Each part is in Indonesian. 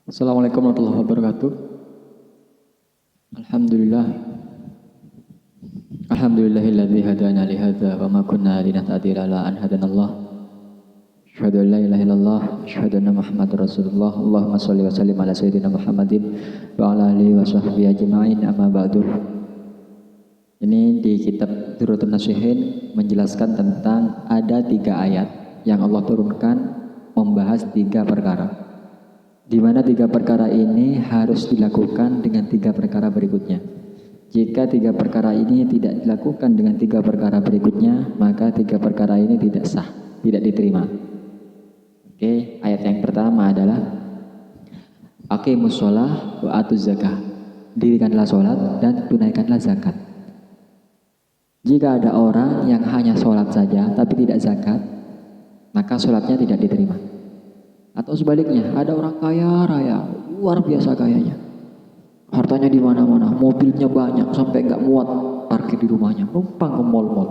Assalamualaikum warahmatullahi wabarakatuh. Alhamdulillah. Alhamdulillahilladzi hadana li hadza wa ma kunna linahtadiya laula an hadanallah. Asyhadu an la ilaha illallah, asyhadu anna Muhammadar Rasulullah. Allahumma shalli wa sallim ala sayyidina Muhammadin wa ala alihi wa sahbihi ajma'in. Amma ba'du. Ini di kitab Durratun Nasihin menjelaskan tentang ada 3 ayat yang Allah turunkan membahas 3 perkara. Di mana 3 perkara ini harus dilakukan dengan 3 perkara berikutnya. Jika 3 perkara ini tidak dilakukan dengan 3 perkara berikutnya, maka 3 perkara ini tidak sah, tidak diterima. Oke, ayat yang pertama adalah aqimus shalah wa atuz zakah. Dirikanlah sholat dan tunaikanlah zakat. Jika ada orang yang hanya sholat saja tapi tidak zakat, maka sholatnya tidak diterima. Atau sebaliknya, ada orang kaya raya, luar biasa kayanya. Hartanya di mana-mana, mobilnya banyak sampai nggak muat parkir di rumahnya, numpang ke mall-mall.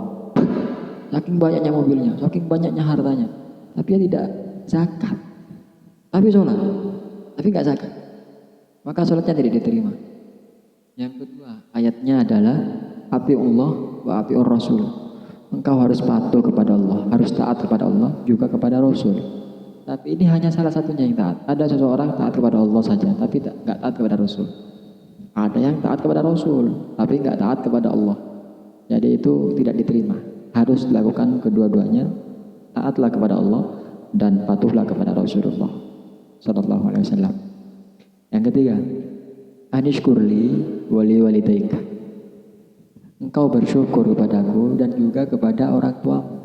Saking banyaknya mobilnya, saking banyaknya hartanya, tapi dia tidak zakat. Tapi sholat, tapi nggak zakat, maka sholatnya tidak diterima. Yang kedua, ayatnya adalah atiullah wa atiur rasul. Engkau harus patuh kepada Allah, harus taat kepada Allah, juga kepada Rasul. Tapi ini hanya salah satunya yang taat. Ada seseorang taat kepada Allah saja, tapi nggak taat kepada Rasul. Ada yang taat kepada Rasul, tapi nggak taat kepada Allah. Jadi itu tidak diterima. Harus dilakukan kedua-duanya. Taatlah kepada Allah dan patuhlah kepada Rasulullah Sallallahu Alaihi Wasallam. Yang ketiga, anishkurli wali walidaika. Engkau bersyukur kepadaku dan juga kepada orang tuamu.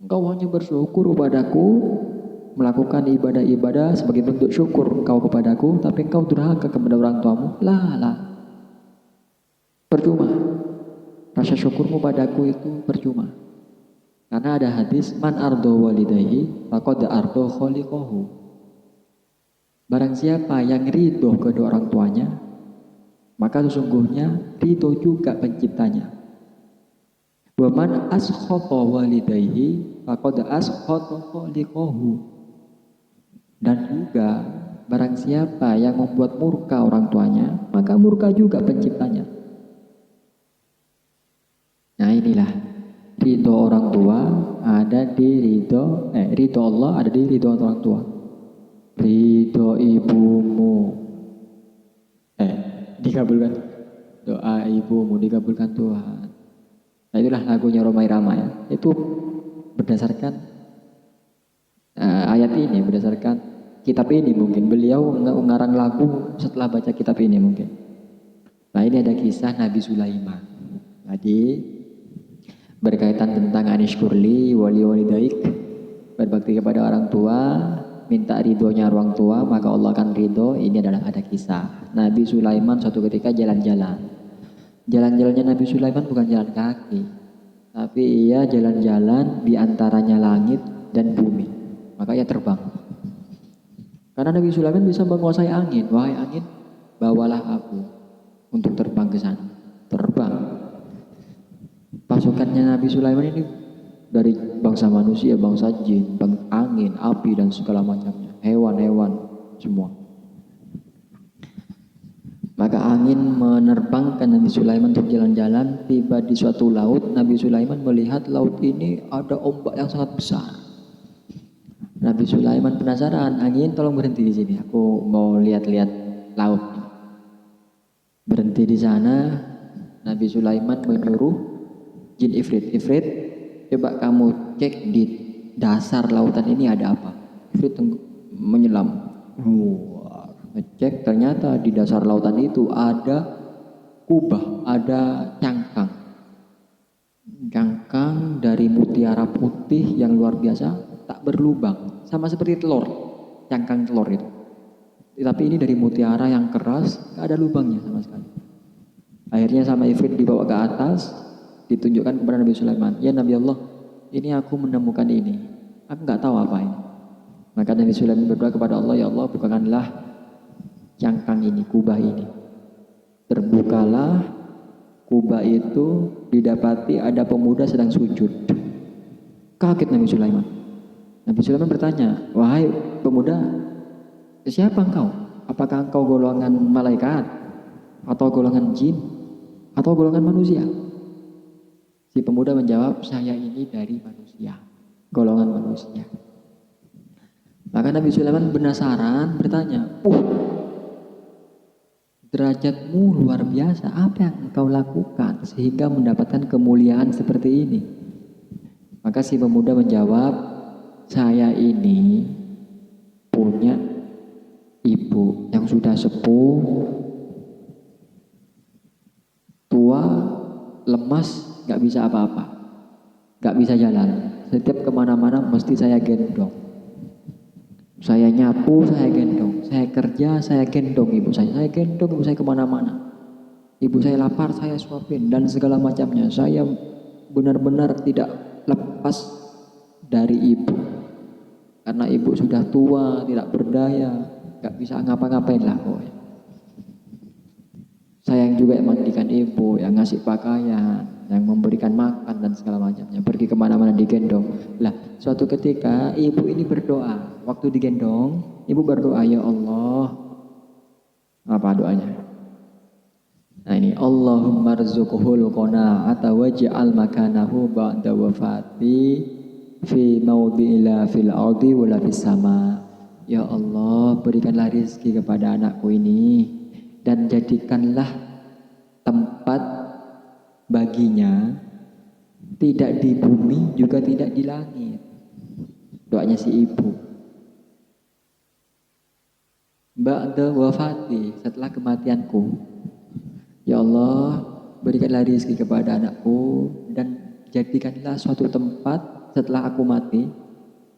Engkau hanya bersyukur kepadaku, melakukan ibadah-ibadah sebagai bentuk syukur engkau kepadaku, tapi engkau durhaka kepada orang tuamu. Lah. Percuma. Rasa syukurmu padaku itu percuma. Karena ada hadis, man ardo walidayhi faqad ardo khaliqahu. Barang siapa yang ridho kedua orang tuanya, maka sesungguhnya ridho juga penciptanya. Wa man askhata walidayhi faqad askhata khaliqahu. Dan juga barang siapa yang membuat murka orang tuanya, maka murka juga penciptanya. Nah inilah, ridho orang tua ada di ridho Allah ada di ridho orang tua. Ridho ibumu dikabulkan, doa ibumu dikabulkan Tuhan. Nah itulah lagunya Rhoma Irama ya. Itu berdasarkan ayat ini, berdasarkan kitab ini mungkin. Beliau ngarang lagu setelah baca kitab ini mungkin. Nah ini ada kisah Nabi Sulaiman. Jadi berkaitan tentang anishkurli wali walidaik, berbakti kepada orang tua, minta ridhonya orang tua, maka Allah akan ridho. Ini adalah ada kisah Nabi Sulaiman suatu ketika jalan-jalan. Jalan-jalannya Nabi Sulaiman bukan jalan kaki, tapi ia jalan-jalan di antaranya langit dan bumi. Maka ia terbang. Karena Nabi Sulaiman bisa menguasai angin. Wahai angin, bawalah aku untuk terbang ke sana. Terbang. Pasukannya Nabi Sulaiman ini dari bangsa manusia, bangsa jin, angin, api dan segala macamnya. Hewan-hewan semua. Maka angin menerbangkan Nabi Sulaiman untuk jalan-jalan. Tiba di suatu laut, Nabi Sulaiman melihat laut ini ada ombak yang sangat besar. Nabi Sulaiman penasaran, angin tolong berhenti di sini, aku mau lihat-lihat laut. Berhenti di sana, Nabi Sulaiman menyuruh jin Ifrit, coba kamu cek di dasar lautan ini ada apa. Ifrit menyelam, ngecek, ternyata di dasar lautan itu ada kubah, ada cangkang dari mutiara putih yang luar biasa, tak berlubang, sama seperti telur, cangkang telur itu. Tapi ini dari mutiara yang keras, gak ada lubangnya sama sekali. Akhirnya sama Ifrit dibawa ke atas, ditunjukkan kepada Nabi Sulaiman. Ya Nabi Allah, ini aku menemukan ini, aku gak tahu apa ini. Maka Nabi Sulaiman berdoa kepada Allah, ya Allah bukakanlah cangkang ini, kubah ini. Terbukalah kubah itu, didapati ada pemuda sedang sujud. Kaget Nabi Sulaiman. Nabi Sulaiman bertanya, wahai pemuda, Siapa engkau? Apakah engkau golongan malaikat? Atau golongan jin? Atau golongan manusia? Si pemuda menjawab, saya ini dari manusia, golongan manusia. Maka Nabi Sulaiman penasaran bertanya, derajatmu luar biasa, apa yang engkau lakukan sehingga mendapatkan kemuliaan seperti ini? Maka si pemuda menjawab, saya ini punya ibu yang sudah sepuh, tua, lemas, gak bisa apa-apa, gak bisa jalan. Setiap kemana-mana mesti saya gendong. Saya nyapu, saya gendong. Saya kerja, saya gendong ibu saya. Saya gendong ibu saya kemana-mana. Ibu saya lapar, saya suapin dan segala macamnya. Saya benar-benar tidak lepas dari ibu. Karena ibu sudah tua, tidak berdaya, gak bisa ngapa-ngapain lah pokoknya. Saya yang juga mandikan ibu, yang ngasih pakaian, yang memberikan makan dan segala macamnya. Pergi kemana-mana digendong. Lah, suatu ketika ibu ini berdoa. Waktu digendong, ibu berdoa, ya Allah. Apa doanya? Nah ini, Allahumma rzuqhul qana'ata waj'al makanahu ba'da wafati fi maudhi'ila fil ardi wala fis sama. Ya Allah, berikanlah rezeki kepada anakku ini dan jadikanlah tempat baginya tidak di bumi juga tidak di langit. Doanya si ibu. Ba'da wafati, setelah kematianku. Ya Allah, berikanlah rezeki kepada anakku dan jadikanlah suatu tempat setelah aku mati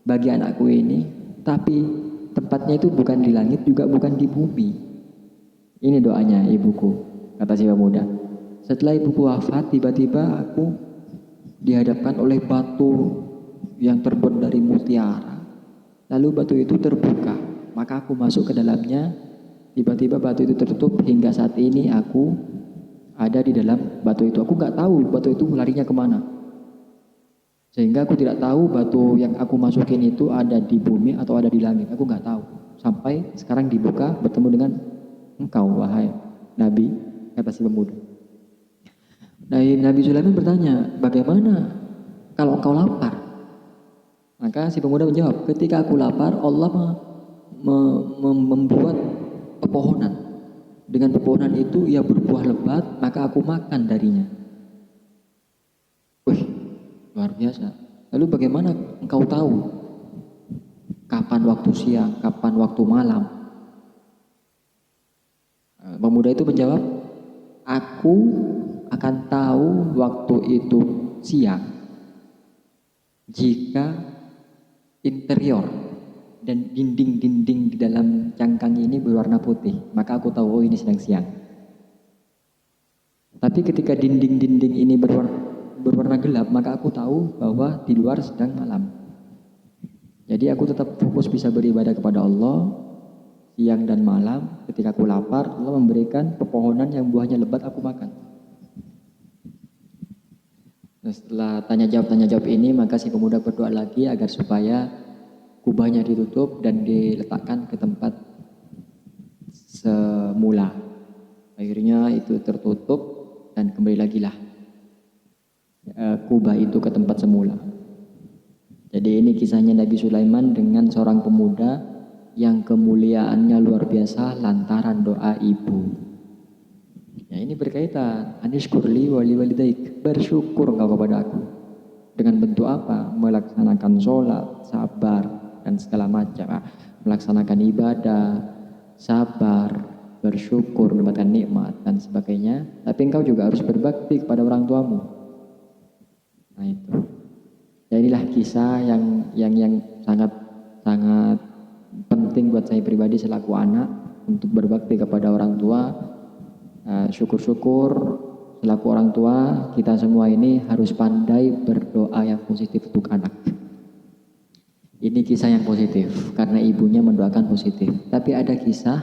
bagi anakku ini, tapi tempatnya itu bukan di langit juga bukan di bumi. Ini doanya ibuku, kata si pemuda. Setelah ibuku wafat, tiba-tiba aku dihadapkan oleh batu yang terbuat dari mutiara. Lalu batu itu terbuka, maka aku masuk ke dalamnya. Tiba-tiba batu itu tertutup hingga saat ini aku ada di dalam batu itu. Aku nggak tahu batu itu larinya kemana. Sehingga aku tidak tahu batu yang aku masukin itu ada di bumi atau ada di langit. Aku nggak tahu. Sampai sekarang dibuka bertemu dengan engkau, wahai Nabi, kata si pemuda. Nabi Sulaiman bertanya, bagaimana kalau engkau lapar? Maka si pemuda menjawab, ketika aku lapar, Allah membuat pepohonan. Dengan pepohonan itu ia berbuah lebat, maka aku makan darinya. Wih, luar biasa. Lalu bagaimana engkau tahu kapan waktu siang, kapan waktu malam? Pemuda itu menjawab, aku akan tahu waktu itu siang jika interior dan dinding-dinding di dalam cangkang ini berwarna putih, maka aku tahu oh ini sedang siang. Tapi ketika dinding-dinding ini berwarna gelap, maka aku tahu bahwa di luar sedang malam. Jadi aku tetap fokus bisa beribadah kepada Allah siang dan malam. Ketika aku lapar, Allah memberikan pepohonan yang buahnya lebat, aku makan. Nah, setelah tanya jawab ini, maka si pemuda berdoa lagi agar supaya kubahnya ditutup dan diletakkan ke tempat semula. Akhirnya itu tertutup dan kembali lagi lah kubah itu ke tempat semula. Jadi ini kisahnya Nabi Sulaiman dengan seorang pemuda yang kemuliaannya luar biasa lantaran doa ibu. Ya ini berkaitan, anishkurli wali walidaik, bersyukur engkau kepada aku. Dengan bentuk apa? Melaksanakan sholat, sabar, dan segala macam. Melaksanakan ibadah, sabar, bersyukur, mendapatkan nikmat, dan sebagainya. Tapi engkau juga harus berbakti kepada orang tuamu. Nah itu. Ya inilah kisah yang sangat penting buat saya pribadi selaku anak untuk berbakti kepada orang tua. Syukur-syukur selaku orang tua kita semua ini harus pandai berdoa yang positif untuk anak. Ini kisah yang positif karena ibunya mendoakan positif. Tapi ada kisah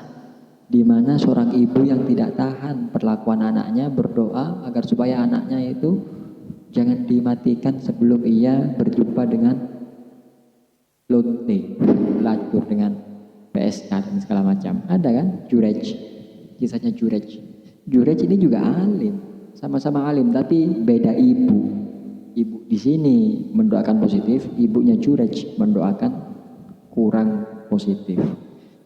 di mana seorang ibu yang tidak tahan perlakuan anaknya berdoa agar supaya anaknya itu jangan dimatikan sebelum ia berjumpa dengan lonte, lacur dengan PSK dan segala macam. Ada kan? Jurej. Kisahnya Jurej. Jurej ini juga alim. Sama-sama alim tapi beda ibu. Ibu di sini mendoakan positif, ibunya Jurej mendoakan kurang positif.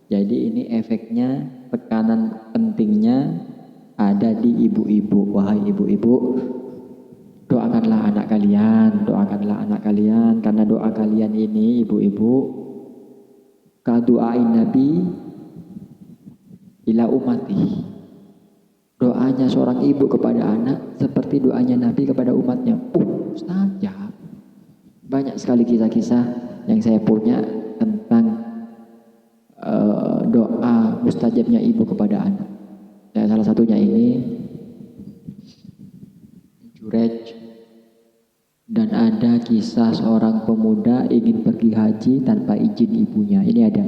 Jadi ini efeknya, tekanan pentingnya ada di ibu-ibu. Wahai ibu-ibu, doakanlah anak kalian, karena doa kalian ini ibu-ibu kadu'ain Nabi ila umati. Doanya seorang ibu kepada anak seperti doanya Nabi kepada umatnya. Mustajab. Banyak sekali kisah-kisah yang saya punya tentang doa mustajabnya ibu kepada anak. Ya, salah satunya ini Jurej. Dan ada kisah seorang pemuda ingin pergi haji tanpa izin ibunya. Ini ada.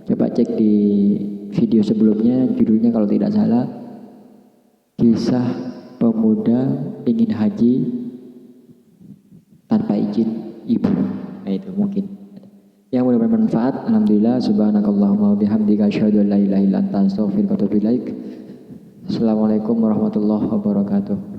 Coba cek di video sebelumnya, judulnya kalau tidak salah, kisah pemuda ingin haji tanpa izin ibu. Nah itu mungkin. Yang mudah bermanfaat. Alhamdulillah. Subhanakallahumma bihamdika asyhadu an la ilaha illa anta astaghfiruka wa atubu ilaik. Assalamualaikum warahmatullahi wabarakatuh.